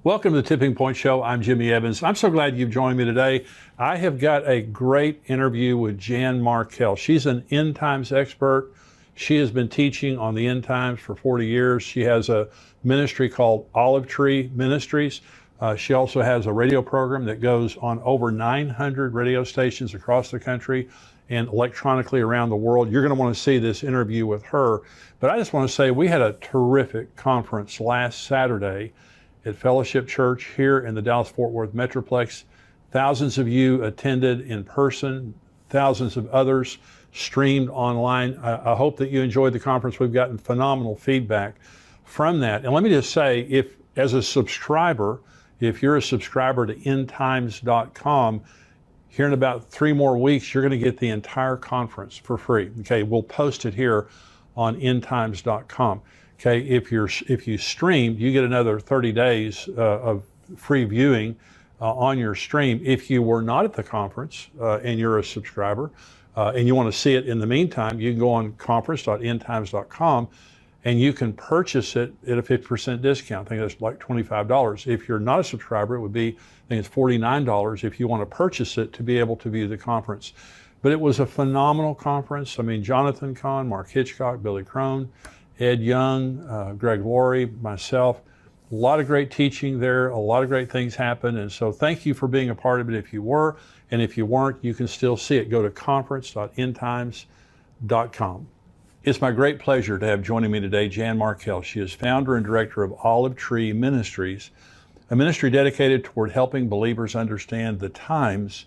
Welcome to the Tipping Point Show. I'm Jimmy Evans. I'm so glad you've joined me today. I have got a great interview with Jan Markell. She's an end times expert. She has been teaching on the end times for 40 years. She has a ministry called Olive Tree Ministries. She also has a radio program that goes on over 900 radio stations across the country and electronically around the world. You're going to want to see this interview with her. But I just want to say we had a terrific conference last Saturday at Fellowship Church here in the Dallas-Fort Worth Metroplex. Thousands of you attended in person, thousands of others streamed online. I hope that you enjoyed the conference. We've gotten phenomenal feedback from that. And let me just say, if as a subscriber, if you're a subscriber to endtimes.com, here in about 3 more weeks, you're going to get the entire conference for free. Okay, we'll post it here on endtimes.com. Okay, if you streamed, you get another 30 days of free viewing on your stream. If you were not at the conference and you're a subscriber and you want to see it in the meantime, you can go on conference.endtimes.com and you can purchase it at a 50% discount. I think that's like $25. If you're not a subscriber, it would be, I think it's $49 if you want to purchase it to be able to view the conference. But it was a phenomenal conference. I mean, Jonathan Cahn, Mark Hitchcock, Billy Crone, Ed Young, Greg Laurie, myself, a lot of great teaching there, a lot of great things happened. And so thank you for being a part of it if you were, and if you weren't, you can still see it. Go to conference.endtimes.com. It's my great pleasure to have joining me today Jan Markell. She is founder and director of Olive Tree Ministries, a ministry dedicated toward helping believers understand the times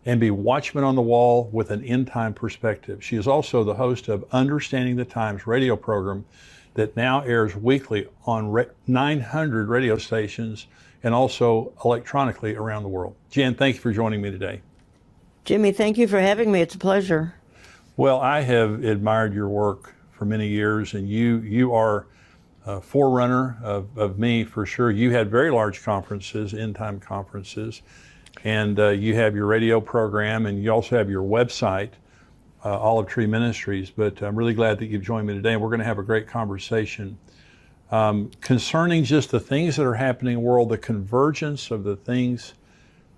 and be watchmen on the wall with an end-time perspective. She is also the host of Understanding the Times radio program that now airs weekly on 900 radio stations and also electronically around the world. Jan, thank you for joining me today. Jimmy, thank you for having me. It's a pleasure. Well, I have admired your work for many years, and you are a forerunner of me for sure. You had very large conferences, end-time conferences, and you have your radio program, and you also have your website, Olive Tree Ministries. But I'm really glad that you've joined me today, and we're going to have a great conversation concerning just the things that are happening in the world, the convergence of the things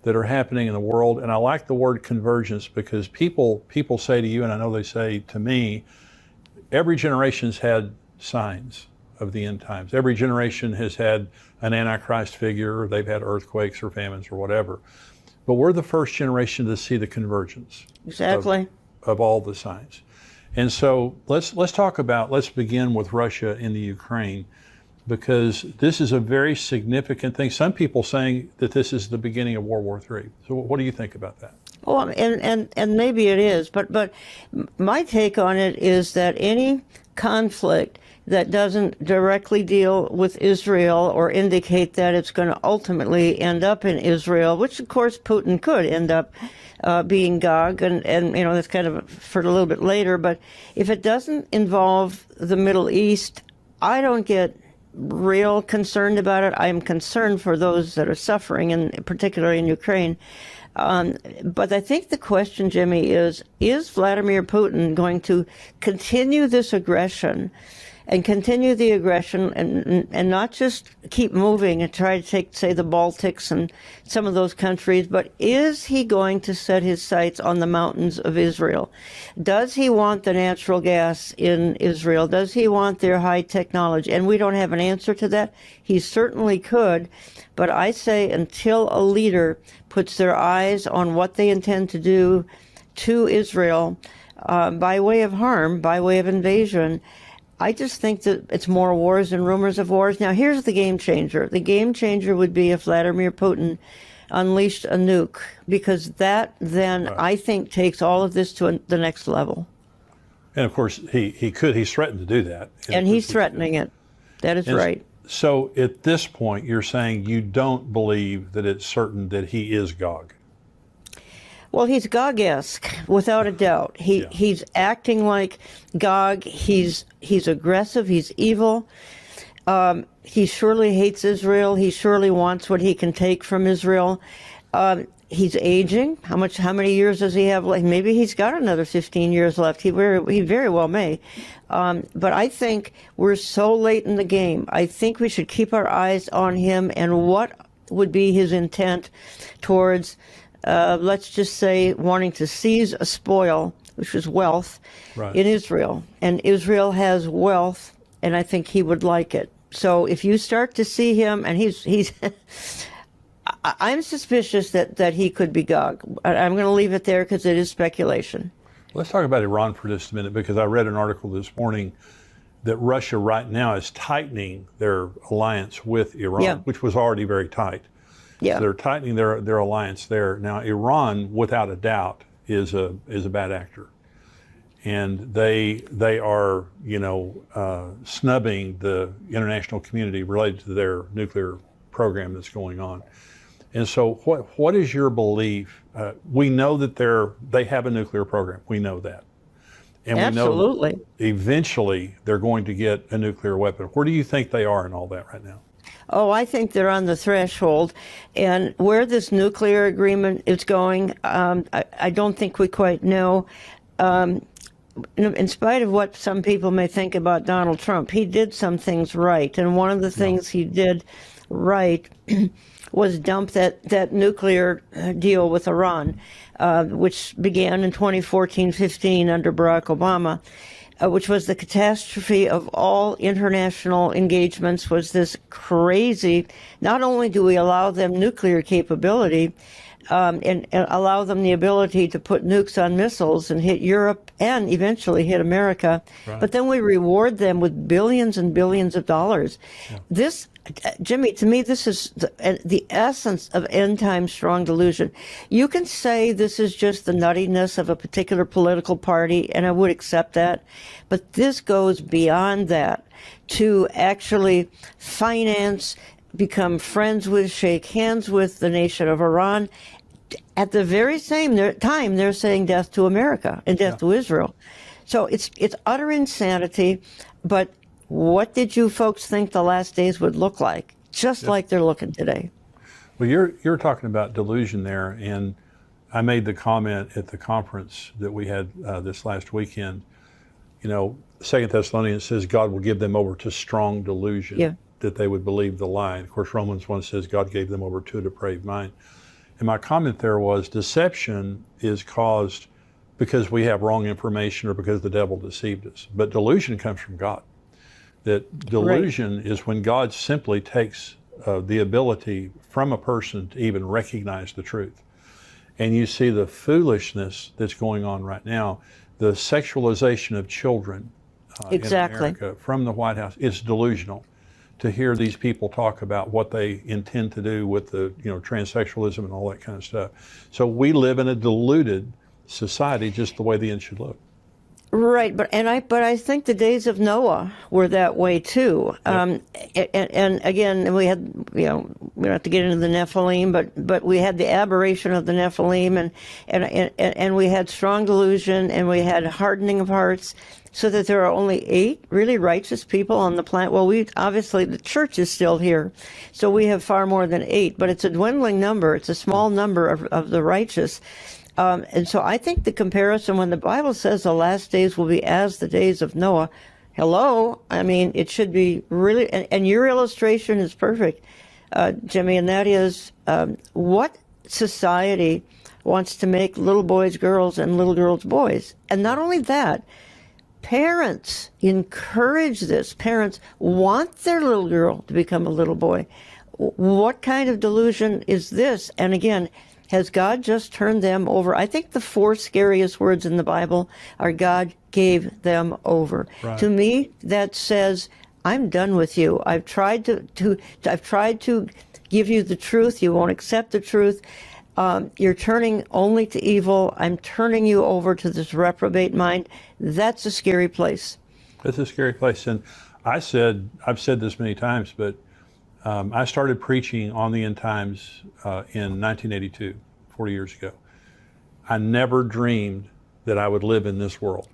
that are happening in the world. And I like the word convergence because people say to you, and I know they say to me, every generation's had signs of the end times. Every generation has had an Antichrist figure, or they've had earthquakes or famines or whatever. But we're the first generation to see the convergence. Exactly. Of all the signs. And so let's begin with Russia and the Ukraine, because this is a very significant thing. Some people saying that this is the beginning of World War III. So what do you think about that? Well, and maybe it is, but my take on it is that any conflict that doesn't directly deal with Israel or indicate that it's going to ultimately end up in Israel, which of course Putin could end up being Gog, and you know, that's kind of for a little bit later, but if it doesn't involve the Middle East, I don't get real concerned about it. I'm concerned for those that are suffering, and particularly in Ukraine. But I think the question, Jimmy, is Vladimir Putin going to continue this aggression and continue the aggression and not just keep moving and try to take, say, the Baltics and some of those countries, but is he going to set his sights on the mountains of Israel? Does he want the natural gas in Israel? Does he want their high technology? And we don't have an answer to that. He certainly could, but I say until a leader puts their eyes on what they intend to do to Israel by way of harm, by way of invasion, I just think that it's more wars and rumors of wars. Now, here's the game changer. The game changer would be if Vladimir Putin unleashed a nuke, because that then, right, I think, takes all of this to the next level. And of course, he could. He's threatened to do that. And he's threatening it. That is right. So at this point, you're saying you don't believe that it's certain that he is Gog? Well, he's Gog-esque, without a doubt. He's acting like Gog. He's aggressive. He's evil. He surely hates Israel. He surely wants what he can take from Israel. He's aging. How many years does he have left? Maybe he's got another 15 years left. He very well may. But I think we're so late in the game. I think we should keep our eyes on him and what would be his intent towards, let's just say, wanting to seize a spoil, which is wealth, Right. in Israel. And Israel has wealth, and I think he would like it. So if you start to see him, and he's I'm suspicious that he could be Gog. I'm going to leave it there because it is speculation. Let's talk about Iran for just a minute, because I read an article this morning that Russia right now is tightening their alliance with Iran, Yeah. which was already very tight. Yeah. So they're tightening their alliance there. Now, Iran, without a doubt, is a bad actor. And they are, snubbing the international community related to their nuclear program that's going on. And so what is your belief? We know that they have a nuclear program. We know that. And Absolutely. we know eventually they're going to get a nuclear weapon. Where do you think they are in all that right now? Oh, I think they're on the threshold. And where this nuclear agreement is going, I don't think we quite know. In spite of what some people may think about Donald Trump, he did some things right. And one of the things he did right was dump that nuclear deal with Iran, which began in 2014-15 under Barack Obama, which was the catastrophe of all international engagements, was this crazy, not only do we allow them nuclear capability, and allow them the ability to put nukes on missiles and hit Europe and eventually hit America, Right. but then we reward them with billions and billions of dollars. Yeah. This, Jimmy, to me, this is the essence of end-time strong delusion. You can say this is just the nuttiness of a particular political party, and I would accept that, but this goes beyond that to actually finance, become friends with, shake hands with the nation of Iran. At the very same time, they're saying death to America and death to Israel. So it's utter insanity. But what did you folks think the last days would look like? Just like they're looking today. Well, you're talking about delusion there, and I made the comment at the conference that we had this last weekend. 2 Thessalonians says God will give them over to strong delusion. Yeah. That they would believe the lie. And of course, Romans 1 says God gave them over to a depraved mind. And my comment there was deception is caused because we have wrong information or because the devil deceived us. But delusion comes from God. That delusion is when God simply takes the ability from a person to even recognize the truth. And you see the foolishness that's going on right now, the sexualization of children Exactly. in America from the White House. It's delusional to hear these people talk about what they intend to do with the, transsexualism and all that kind of stuff. So we live in a deluded society, just the way the end should look. Right, but I think the days of Noah were that way too. And again, we had, we don't have to get into the Nephilim, but we had the aberration of the Nephilim, and we had strong delusion, and we had hardening of hearts, so that there are only 8 really righteous people on the planet. Well, obviously the church is still here, so we have far more than 8, but it's a dwindling number. It's a small number of the righteous. And so I think the comparison, when the Bible says the last days will be as the days of Noah, hello, I mean, it should be really, and your illustration is perfect, Jimmy, and that is what society wants to make little boys girls and little girls boys. And not only that, parents encourage this. Parents want their little girl to become a little boy. What kind of delusion is this? And again, has God just turned them over? I think the 4 scariest words in the Bible are God gave them over. Right. To me, that says, I'm done with you. I've tried to give you the truth. You won't accept the truth. You're turning only to evil. I'm turning you over to this reprobate mind. That's a scary place. It's a scary place. And I've said this many times, but I started preaching on the end times in 1982, 40 years ago. I never dreamed that I would live in this world.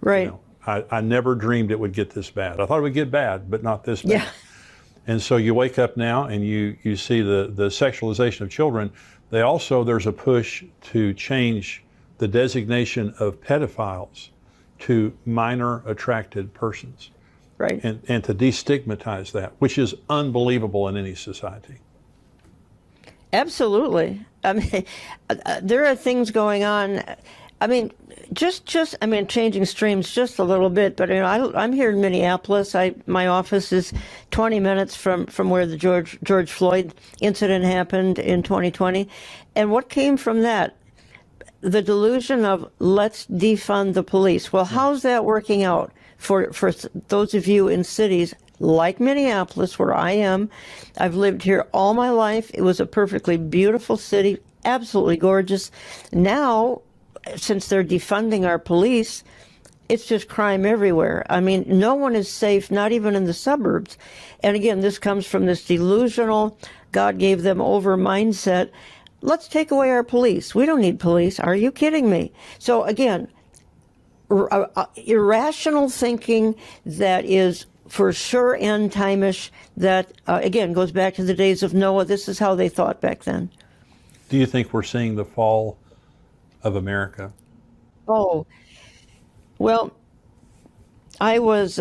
Right. I never dreamed it would get this bad. I thought it would get bad, but not this bad. Yeah. And so you wake up now and you see the sexualization of children. There's a push to change the designation of pedophiles to minor attracted persons. Right. And to destigmatize that, which is unbelievable in any society. Absolutely. I mean, there are things going on. I mean, changing streams just a little bit, but I'm here in Minneapolis. My office is 20 minutes from where the George Floyd incident happened in 2020. And what came from that? The delusion of let's defund the police. Well, how's that working out for those of you in cities like Minneapolis, where I am? I've lived here all my life. It was a perfectly beautiful city, absolutely gorgeous. Now, since they're defunding our police, it's just crime everywhere. I mean, no one is safe, not even in the suburbs. And again, this comes from this delusional, God gave them over mindset. Let's take away our police. We don't need police. Are you kidding me? So again, irrational thinking that is for sure end time-ish, that again goes back to the days of Noah. This is how they thought back then. Do you think we're seeing the fall of America? Oh, well, I was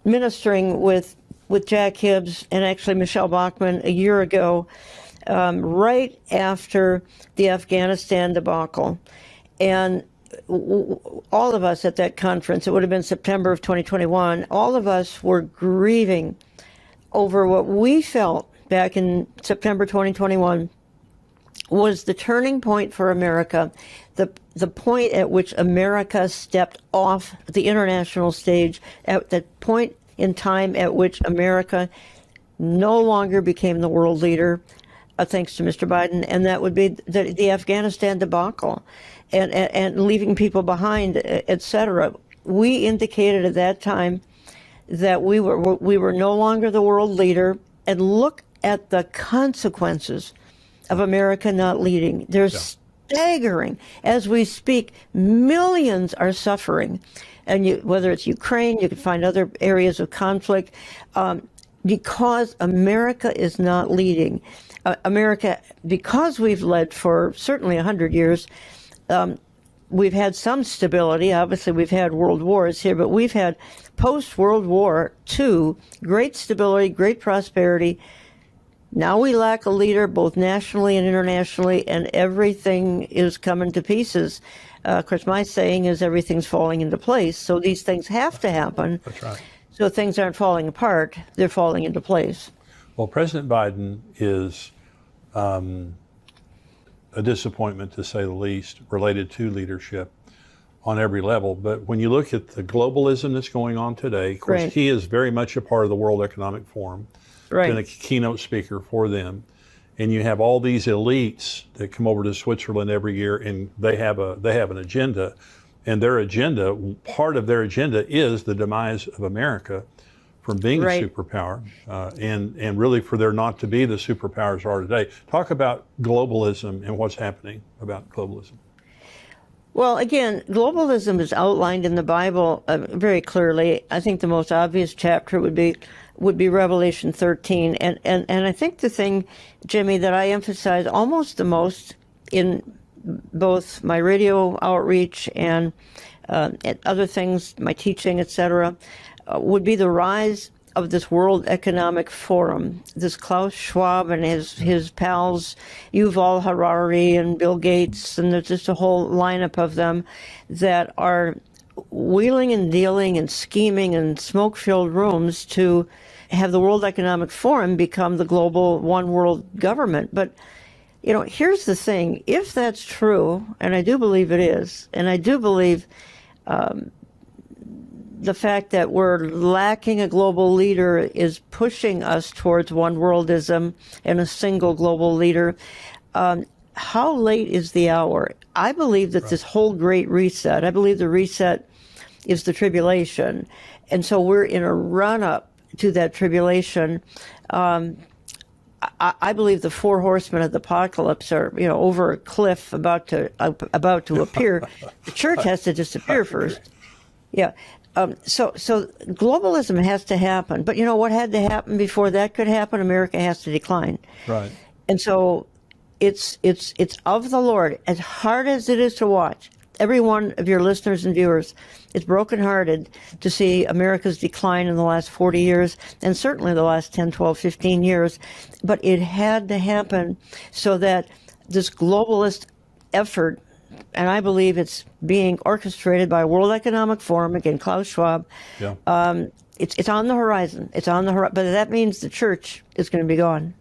ministering with Jack Hibbs and actually Michelle Bachmann a year ago, right after the Afghanistan debacle. And all of us at that conference, it would have been September of 2021, all of us were grieving over what we felt back in September 2021 was the turning point for America, the point at which America stepped off the international stage, at that point in time at which America no longer became the world leader, thanks to Mr. Biden, and that would be the Afghanistan debacle and leaving people behind, et cetera. We indicated at that time that we were no longer the world leader, and look at the consequences of America not leading. They're staggering. As we speak, millions are suffering. And whether it's Ukraine, you can find other areas of conflict, because America is not leading. America, because we've led for certainly 100 years, we've had some stability. Obviously, we've had world wars here, but we've had post-World War II, great stability, great prosperity. Now we lack a leader both nationally and internationally, and everything is coming to pieces. Of course, my saying is everything's falling into place, so these things have to happen. That's right. So things aren't falling apart, they're falling into place. Well, President Biden is a disappointment, to say the least, related to leadership on every level. But when you look at the globalism that's going on today, of course, Right. he is very much a part of the World Economic Forum. Right. Been a keynote speaker for them. And you have all these elites that come over to Switzerland every year, and they have an agenda. And their agenda, part of their agenda is the demise of America from being Right. a superpower, and really for there not to be the superpowers are today. Talk about globalism and what's happening about globalism. Well, again, globalism is outlined in the Bible very clearly. I think the most obvious chapter would be Revelation 13. And I think the thing, Jimmy, that I emphasize almost the most in both my radio outreach and other things, my teaching, etc., would be the rise of this World Economic Forum, this Klaus Schwab and his pals, Yuval Harari and Bill Gates, and there's just a whole lineup of them that are wheeling and dealing and scheming in smoke-filled rooms to have the World Economic Forum become the global one world government. But, you know, here's the thing. If that's true, and I do believe it is, and I do believe the fact that we're lacking a global leader is pushing us towards one worldism and a single global leader. How late is the hour? I believe that this whole great reset, I believe the reset is the tribulation. And so we're in a run-up to that tribulation. I believe the four horsemen of the apocalypse are, you know, over a cliff about to appear. The church has to disappear first. Yeah. So globalism has to happen. But you know what had to happen before that could happen? America has to decline. Right. And so it's of the Lord. As hard as it is to watch, every one of your listeners and viewers, it's brokenhearted to see America's decline in the last 40 years, and certainly the last 10, 12, 15 years. But it had to happen so that this globalist effort, and I believe it's being orchestrated by World Economic Forum, again, Klaus Schwab, Yeah. it's on the horizon. It's on the horizon. But that means the church is going to be gone.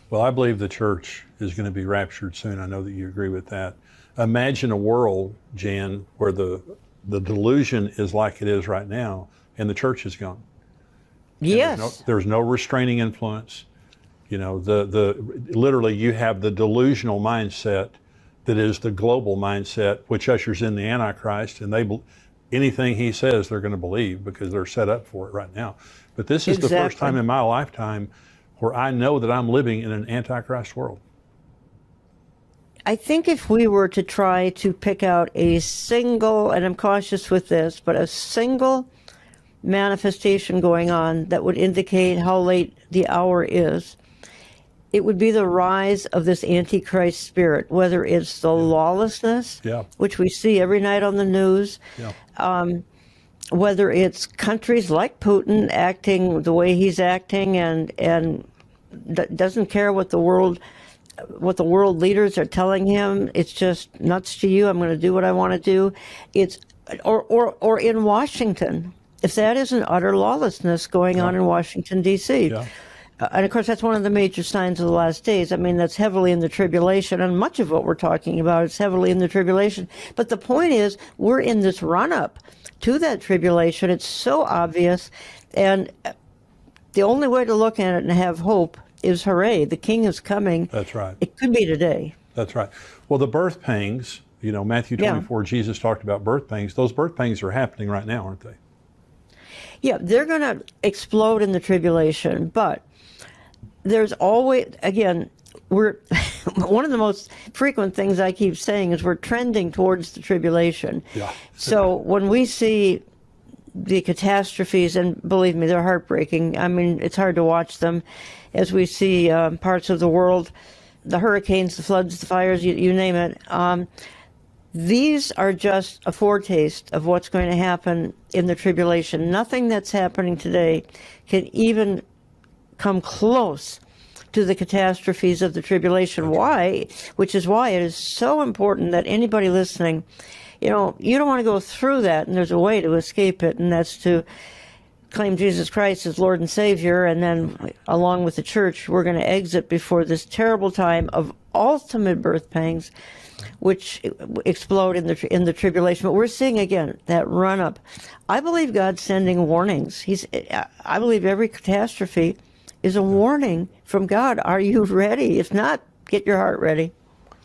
Well, I believe the church is going to be raptured soon. I know that you agree with that. Imagine a world, Jan, where the delusion is like it is right now, and the church is gone. And Yes. there's no restraining influence. You know, literally you have the delusional mindset that is the global mindset, which ushers in the Antichrist, and anything he says they're going to believe because they're set up for it right now. But this is the first Exactly. time in my lifetime where I know that I'm living in an Antichrist world. I think if we were to try to pick out a single, and I'm cautious with this, but a single manifestation going on that would indicate how late the hour is, it would be the rise of this Antichrist spirit, whether it's the lawlessness, Yeah. which we see every night on the news, Yeah. whether it's countries like Putin acting the way he's acting and doesn't care what the world leaders are telling him. It's just nuts to you. I'm going to do what I want to do. It's or in Washington, if that isn't utter lawlessness going on in Washington D.C. Yeah. And of course, that's one of the major signs of the last days. I mean, that's heavily in the tribulation, and much of what we're talking about is heavily in the tribulation. But the point is, we're in this run-up to that tribulation. It's so obvious, and the only way to look at it and have hope is, hooray, the King is coming. That's right. It could be today. That's right. Well, the birth pangs, you know, Matthew 24, Jesus talked about birth pangs. Those birth pangs are happening right now, aren't they? Yeah, they're going to explode in the tribulation, but there's always, again, we're one of the most frequent things I keep saying is we're trending towards the tribulation. Yeah. So when we see the catastrophes, and believe me, they're heartbreaking. I mean, it's hard to watch them as we see parts of the world, the hurricanes, the floods, the fires, you name it. These are just a foretaste of what's going to happen in the tribulation. Nothing that's happening today can even come close to the catastrophes of the tribulation. Why? Which is why it is so important that anybody listening, you know, you don't want to go through that, and there's a way to escape it, and that's to claim Jesus Christ as Lord and Savior, and then along with the church, we're going to exit before this terrible time of ultimate birth pangs, which explode in the tribulation. But we're seeing again that run up. I believe God's sending warnings. I believe every catastrophe is a warning from God. Are you ready? If not, get your heart ready.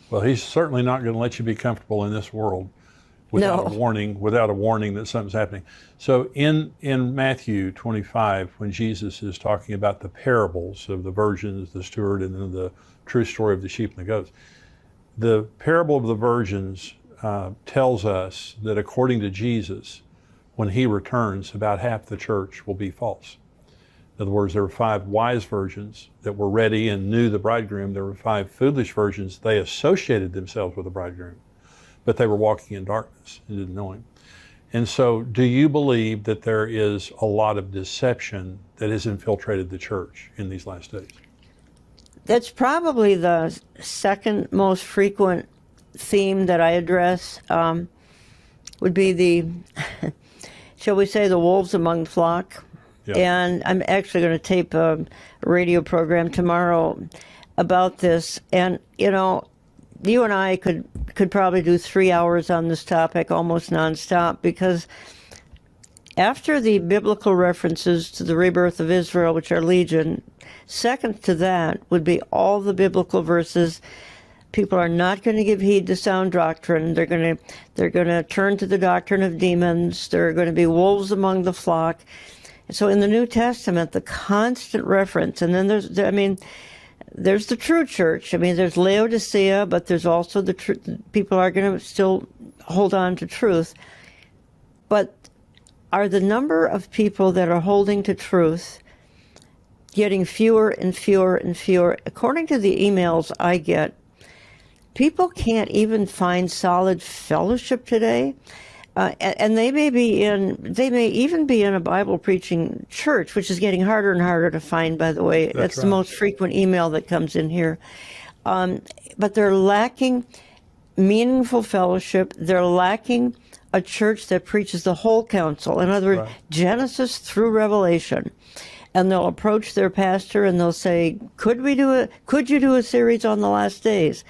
Well, he's certainly not going to let you be comfortable in this world without a warning that something's happening. So in Matthew 25, when Jesus is talking about the parables of the virgins, the steward, and then the true story of the sheep and the goats, the parable of the virgins tells us that according to Jesus, when he returns, about half the church will be false. In other words, there were 5 wise virgins that were ready and knew the bridegroom. There were 5 foolish virgins. They associated themselves with the bridegroom, but they were walking in darkness and didn't know him. And so do you believe that there is a lot of deception that has infiltrated the church in these last days? That's probably the second most frequent theme that I address, would be the, shall we say, the wolves among the flock. Yeah. And I'm actually going to tape a radio program tomorrow about this. And, you know, you and I could probably do 3 hours on this topic almost nonstop, because after the biblical references to the rebirth of Israel, which are legion, second to that would be all the biblical verses. People are not going to give heed to sound doctrine. They're going to turn to the doctrine of demons. There are going to be wolves among the flock. So in the New Testament, the constant reference, and then there's the true church. I mean, there's Laodicea, but there's also people are going to still hold on to truth. But are the number of people that are holding to truth getting fewer and fewer and fewer. According to the emails I get, people can't even find solid fellowship today. And they may even be in a Bible preaching church, which is getting harder and harder to find, by the way. That's right. The most frequent email that comes in here. But they're lacking meaningful fellowship. They're lacking a church that preaches the whole counsel. In other words, right. Genesis through Revelation. And they'll approach their pastor and they'll say, could you do a series on the last days?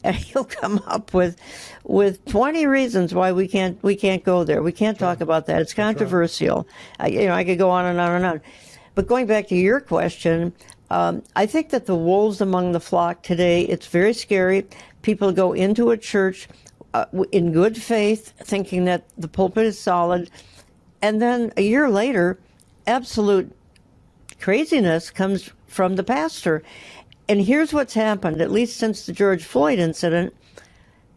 And he'll come up with 20 reasons why we can't go there. We can't talk about that. It's controversial. Right. I could go on and on and on. But going back to your question, I think that the wolves among the flock today, it's very scary. People go into a church in good faith, thinking that the pulpit is solid, and then a year later, absolute craziness comes from the pastor. And here's what's happened, at least since the George Floyd incident,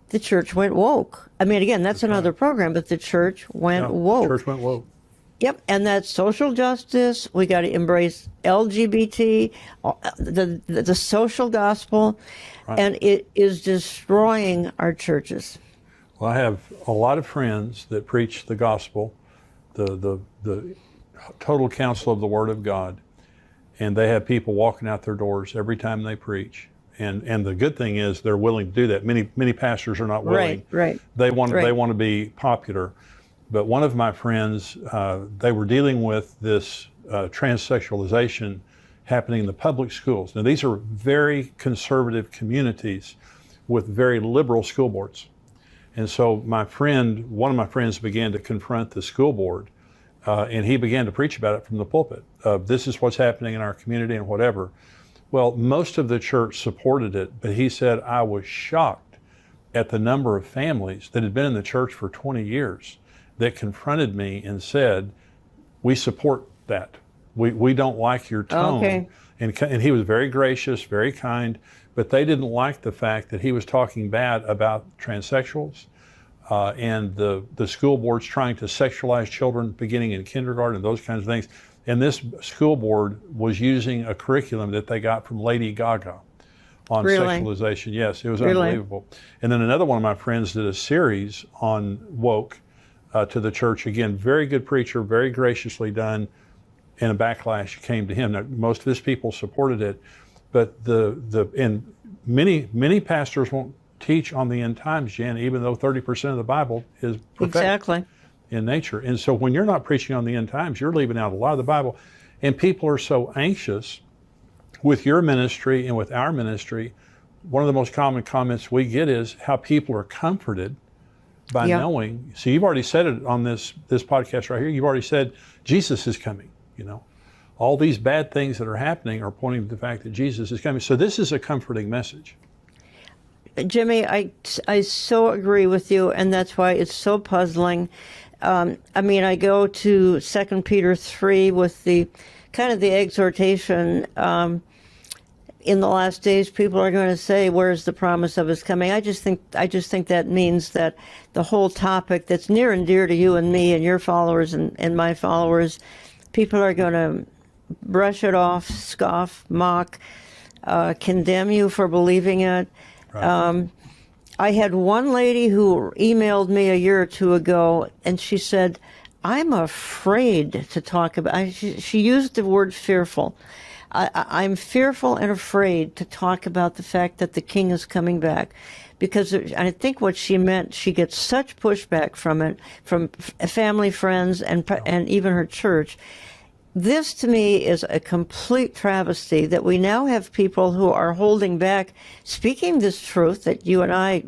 the church went woke. I mean, again, that's another program, but the church went woke. Church went woke. Yep, and that's social justice. We got to embrace LGBT, the social gospel, right. And it is destroying our churches. Well, I have a lot of friends that preach the gospel, the total counsel of the Word of God. And they have people walking out their doors every time they preach. And the good thing is they're willing to do that. Many pastors are not willing. Right. They want to be popular. But one of my friends, they were dealing with this transsexualization happening in the public schools. Now, these are very conservative communities with very liberal school boards. And so one of my friends began to confront the school board. And he began to preach about it from the pulpit. This is what's happening in our community and whatever. Well, most of the church supported it, but he said, I was shocked at the number of families that had been in the church for 20 years that confronted me and said, we support that. We don't like your tone. Okay. And he was very gracious, very kind, but they didn't like the fact that he was talking bad about transsexuals. And the school board's trying to sexualize children beginning in kindergarten and those kinds of things. And this school board was using a curriculum that they got from Lady Gaga on sexualization. Yes, it was unbelievable. And then another one of my friends did a series on woke to the church. Again, very good preacher, very graciously done, and a backlash came to him. Now, most of his people supported it, but and many pastors won't teach on the end times, Jan, even though 30% of the Bible is prophetic in nature. And so when you're not preaching on the end times, you're leaving out a lot of the Bible. And people are so anxious with your ministry and with our ministry. One of the most common comments we get is how people are comforted by knowing. So you've already said it on this podcast right here. You've already said Jesus is coming. All these bad things that are happening are pointing to the fact that Jesus is coming. So this is a comforting message. Jimmy, I so agree with you, and that's why it's so puzzling. I go to 2 Peter 3 with the kind of the exhortation. In the last days, people are going to say, "Where's the promise of His coming?" I just think that means that the whole topic that's near and dear to you and me and your followers and my followers, people are going to brush it off, scoff, mock, condemn you for believing it. Right. I had one lady who emailed me a year or two ago, and she said, I'm afraid to talk about, she used the word fearful. I'm fearful and afraid to talk about the fact that the king is coming back, because I think what she meant, she gets such pushback from it, from family, friends, and even her church. This, to me, is a complete travesty that we now have people who are holding back, speaking this truth that you and I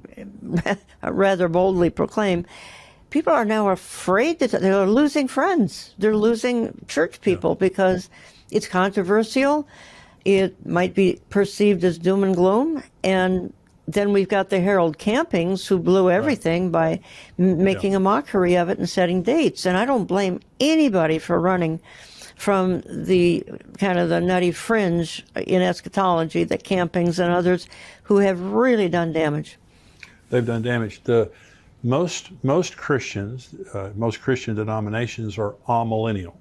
rather boldly proclaim. People are now afraid that they're losing friends. They're losing church people because it's controversial. It might be perceived as doom and gloom. And then we've got the Harold Campings who blew everything by making a mockery of it and setting dates. And I don't blame anybody for running from the kind of the nutty fringe in eschatology, the Campings and others who have really done damage. They've done damage. most Christians, most Christian denominations are amillennial.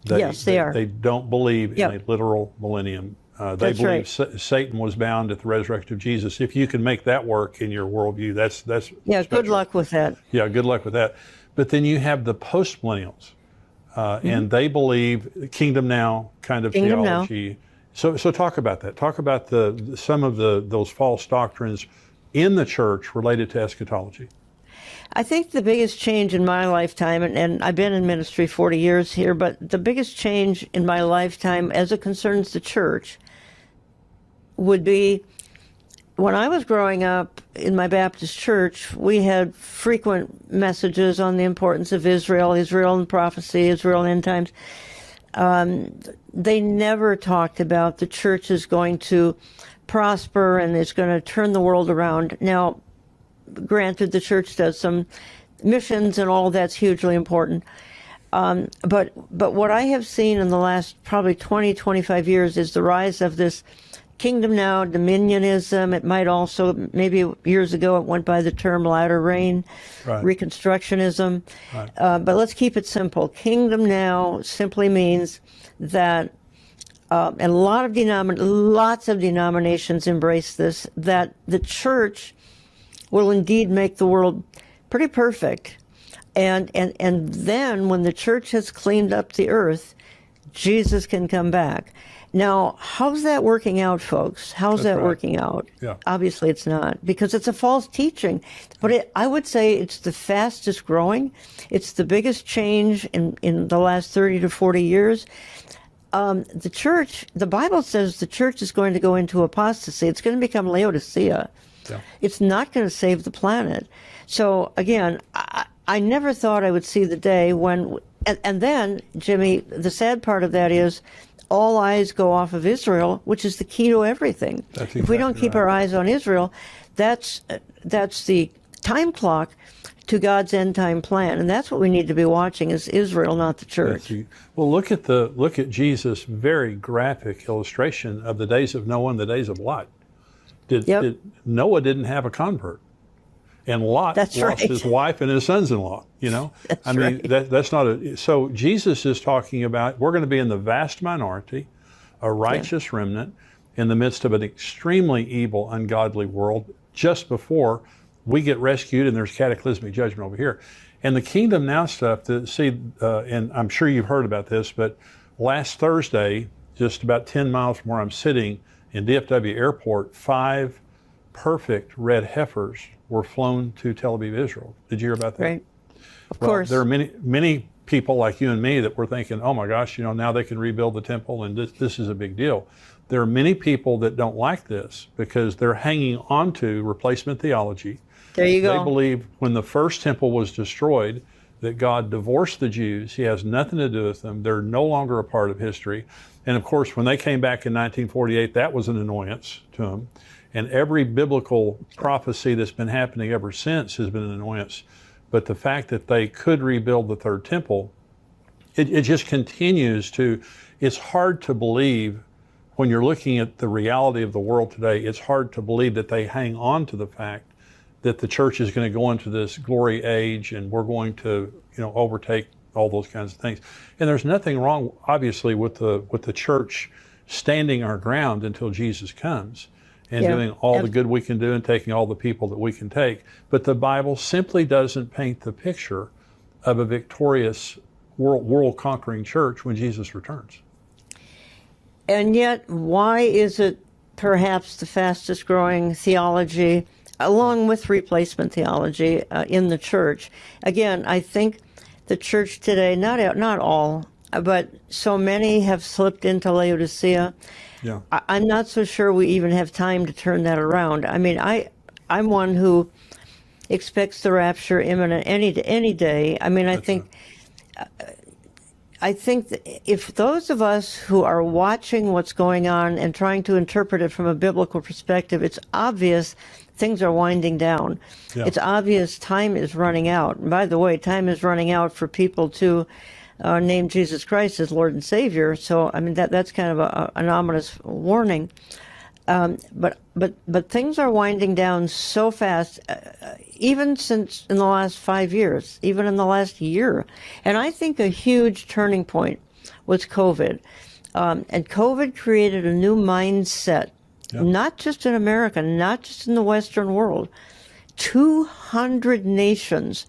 Yes, they are. They don't believe Yep. in a literal millennium. They That's believe right. Satan was bound at the resurrection of Jesus. If you can make that work in your worldview, that's Yeah, good special. luck with that. Yeah, good luck with that. But then you have the post-millennials, and they believe kingdom now kind of Kingdom now. theology. So talk about that. Talk about some of those false doctrines in the church related to eschatology. I think the biggest change in my lifetime, and I've been in ministry 40 years here, but the biggest change in my lifetime as it concerns the church would be when I was growing up in my Baptist church, we had frequent messages on the importance of Israel, Israel and prophecy, Israel and end times. They never talked about the church is going to prosper and is going to turn the world around. Now, granted, the church does some missions and all that's hugely important. But what I have seen in the last probably 20, 25 years is the rise of this kingdom now, dominionism. It might also, maybe years ago, it went by the term latter rain, Right. reconstructionism. Right. But let's keep it simple. Kingdom now simply means that, and lots of denominations embrace this, that the church will indeed make the world pretty perfect. And then when the church has cleaned up the earth, Jesus can come back. Now, how's that working out, folks? How's that right. working out? Yeah. Obviously, it's not, because it's a false teaching. But I would say it's the fastest growing. It's the biggest change in the last 30 to 40 years. The church, the Bible says the church is going to go into apostasy. It's going to become Laodicea. Yeah. It's not going to save the planet. So, again, I never thought I would see the day when, and then, Jimmy, the sad part of that is, all eyes go off of Israel, which is the key to everything. That's if we don't exactly keep right. our eyes on Israel, that's the time clock to God's end time plan, and that's what we need to be watching: is Israel, not the church. Well, look at Jesus' very graphic illustration of the days of Noah and the days of Lot. Noah didn't have a convert, and Lot That's lost right. his wife and his sons-in-law. You know, That's I mean, right. that's not a. So Jesus is talking about we're going to be in the vast minority, a righteous remnant, in the midst of an extremely evil, ungodly world, just before we get rescued, and there's cataclysmic judgment over here. And the kingdom now stuff, and I'm sure you've heard about this, but last Thursday, just about 10 miles from where I'm sitting in DFW Airport, 5 perfect red heifers were flown to Tel Aviv, Israel. Did you hear about that? Right. Of Well, course. there are many people like you and me that were thinking, oh my gosh, now they can rebuild the temple and this is a big deal. There are many people that don't like this because they're hanging on to replacement theology. There you go. They believe when the first temple was destroyed that God divorced the Jews. He has nothing to do with them. They're no longer a part of history. And of course, when they came back in 1948, that was an annoyance to them. And every biblical prophecy that's been happening ever since has been an annoyance. But the fact that they could rebuild the third temple, it just continues to, it's hard to believe when you're looking at the reality of the world today, it's hard to believe that they hang on to the fact that the church is going to go into this glory age and we're going to, overtake all those kinds of things. And there's nothing wrong, obviously, with the church standing our ground until Jesus comes and doing all the good we can do and taking all the people that we can take. But the Bible simply doesn't paint the picture of a victorious world-conquering church when Jesus returns. And yet, why is it perhaps the fastest growing theology, along with replacement theology, in the church? Again, I think the church today, not all, but so many have slipped into Laodicea. Yeah. I'm not so sure we even have time to turn that around. I mean, I'm one who expects the rapture imminent any day. I mean, I think that if those of us who are watching what's going on and trying to interpret it from a biblical perspective, it's obvious things are winding down. Yeah. It's obvious time is running out. And by the way, time is running out for people to name Jesus Christ as Lord and Savior. So, I mean, that's kind of an ominous warning. But things are winding down so fast, even since in the last 5 years, even in the last year. And I think a huge turning point was COVID. And COVID created a new mindset, not just in America, not just in the Western world. 200 nations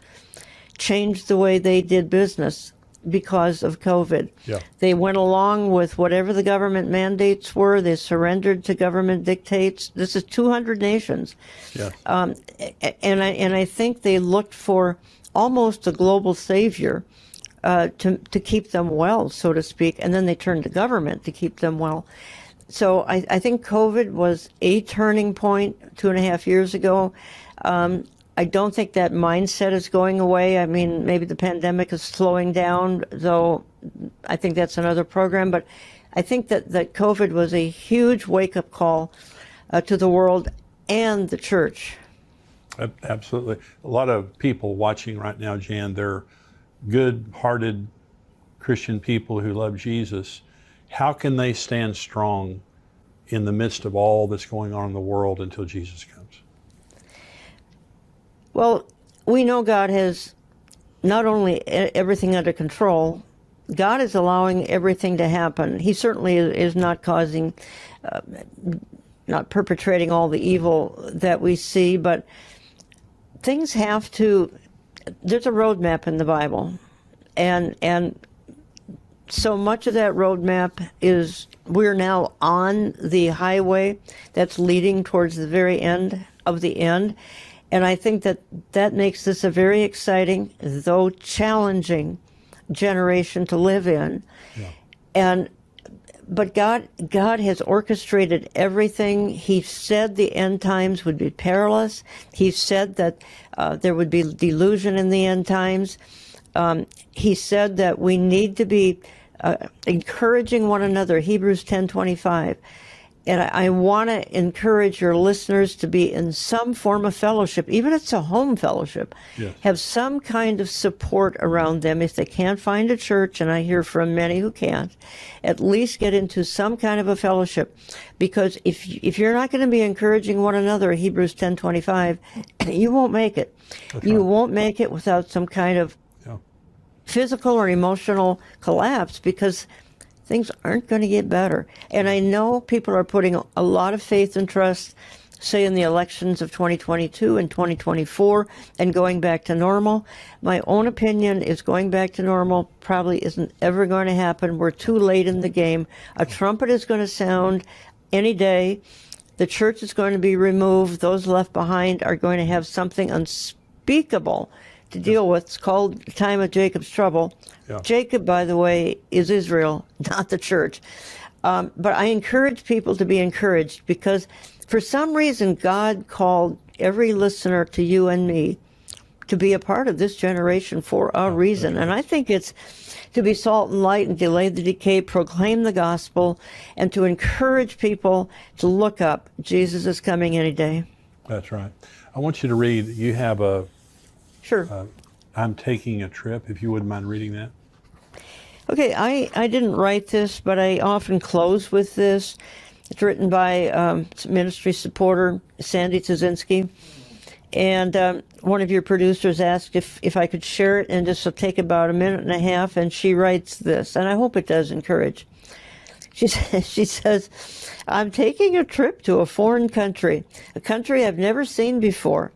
changed the way they did business because of COVID. Yeah. They went along with whatever the government mandates were. They surrendered to government dictates. This is 200 nations. Yeah. And I think they looked for almost a global savior to keep them well, so to speak, and then they turned to government to keep them well. So I think COVID was a turning point 2.5 years ago. I don't think that mindset is going away. I mean, maybe the pandemic is slowing down, though I think that's another program. But I think that COVID was a huge wake-up call to the world and the church. Absolutely. A lot of people watching right now, Jan, they're good-hearted Christian people who love Jesus. How can they stand strong in the midst of all that's going on in the world until Jesus comes? Well, we know God has not only everything under control, God is allowing everything to happen. He certainly is not causing, not perpetrating all the evil that we see, but things have to, there's a roadmap in the Bible. And so much of that roadmap is we're now on the highway that's leading towards the very end of the end. And I think that makes this a very exciting, though challenging, generation to live in. Yeah. But God has orchestrated everything. He said the end times would be perilous. He said that there would be delusion in the end times. He said that we need to be encouraging one another, Hebrews 10:25. And I want to encourage your listeners to be in some form of fellowship, even if it's a home fellowship. Yes. Have some kind of support around them. If they can't find a church, and I hear from many who can't, at least get into some kind of a fellowship. Because if you're not going to be encouraging one another, Hebrews 10:25, you won't make it. That's you right. won't make it without some kind of physical or emotional collapse, because things aren't going to get better. And I know people are putting a lot of faith and trust, say, in the elections of 2022 and 2024 and going back to normal. My own opinion is going back to normal probably isn't ever going to happen. We're too late in the game. A trumpet is going to sound any day. The church is going to be removed. Those left behind are going to have something unspeakable to deal with. It's called the time of Jacob's trouble. Yeah. Jacob, by the way, is Israel, not the church. But I encourage people to be encouraged, because for some reason God called every listener, to you and me, to be a part of this generation for a reason. And I think it's to be salt and light and delay the decay, proclaim the gospel, and to encourage people to look up. Jesus is coming any day. That's right. I want you to read, you have a... Sure. I'm taking a trip, if you wouldn't mind reading that. Okay, I didn't write this, but I often close with this. It's written by ministry supporter Sandy Taszynski. And one of your producers asked if I could share it, and this will take about a minute and a half, and she writes this, and I hope it does encourage. She says, I'm taking a trip to a foreign country, a country I've never seen before.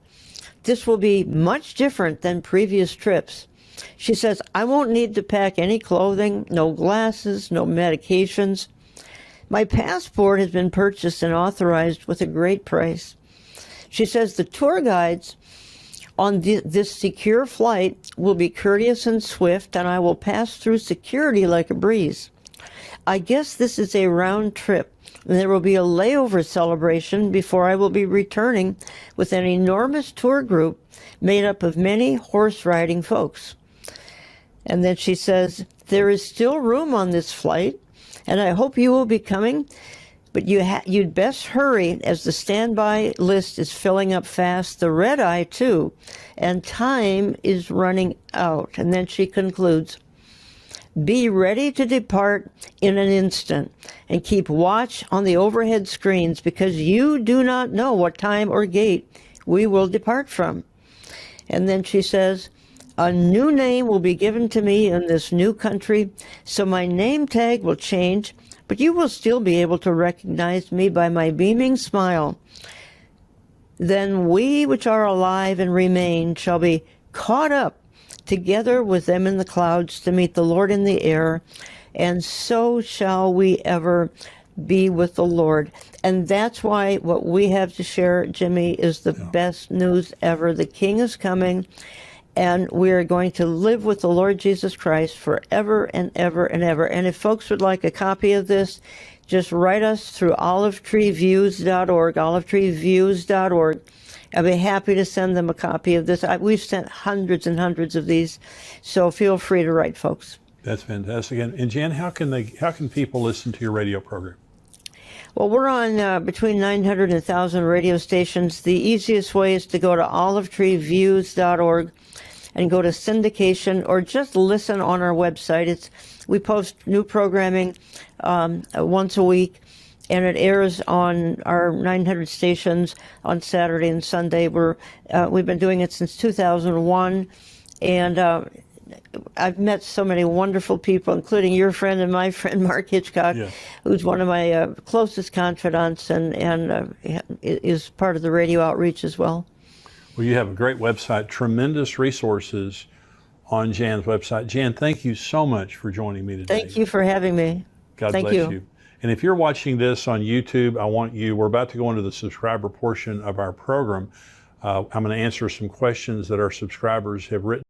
This will be much different than previous trips. She says, I won't need to pack any clothing, no glasses, no medications. My passport has been purchased and authorized with a great price. She says the tour guides on this secure flight will be courteous and swift, and I will pass through security like a breeze. I guess this is a round trip. There will be a layover celebration before I will be returning with an enormous tour group made up of many horse-riding folks. And then she says, there is still room on this flight, and I hope you will be coming, but you'd best hurry as the standby list is filling up fast, the red eye too, and time is running out. And then she concludes, Be ready to depart in an instant, and keep watch on the overhead screens, because you do not know what time or gate we will depart from. And then she says, a new name will be given to me in this new country, so my name tag will change, but you will still be able to recognize me by my beaming smile. Then we which are alive and remain shall be caught up together with them in the clouds to meet the Lord in the air, and so shall we ever be with the Lord. And that's why what we have to share, Jimmy, is the best news ever. The King is coming, and we are going to live with the Lord Jesus Christ forever and ever and ever. And if folks would like a copy of this, just write us through olivetreeviews.org, olivetreeviews.org. I'll be happy to send them a copy of this. We've sent hundreds and hundreds of these, so feel free to write, folks. That's fantastic. And Jan, how can people listen to your radio program? Well, we're on between 900 and 1,000 radio stations. The easiest way is to go to olivetreeviews.org and go to syndication, or just listen on our website. We post new programming once a week, and it airs on our 900 stations on Saturday and Sunday. We've been doing it since 2001, and I've met so many wonderful people, including your friend and my friend, Mark Hitchcock, Yes. who's one of my closest confidants and is part of the radio outreach as well. Well, you have a great website, tremendous resources on Jan's website. Jan, thank you so much for joining me today. Thank you for having me. God Thank bless you. you. And if you're watching this on YouTube, we're about to go into the subscriber portion of our program. I'm going to answer some questions that our subscribers have written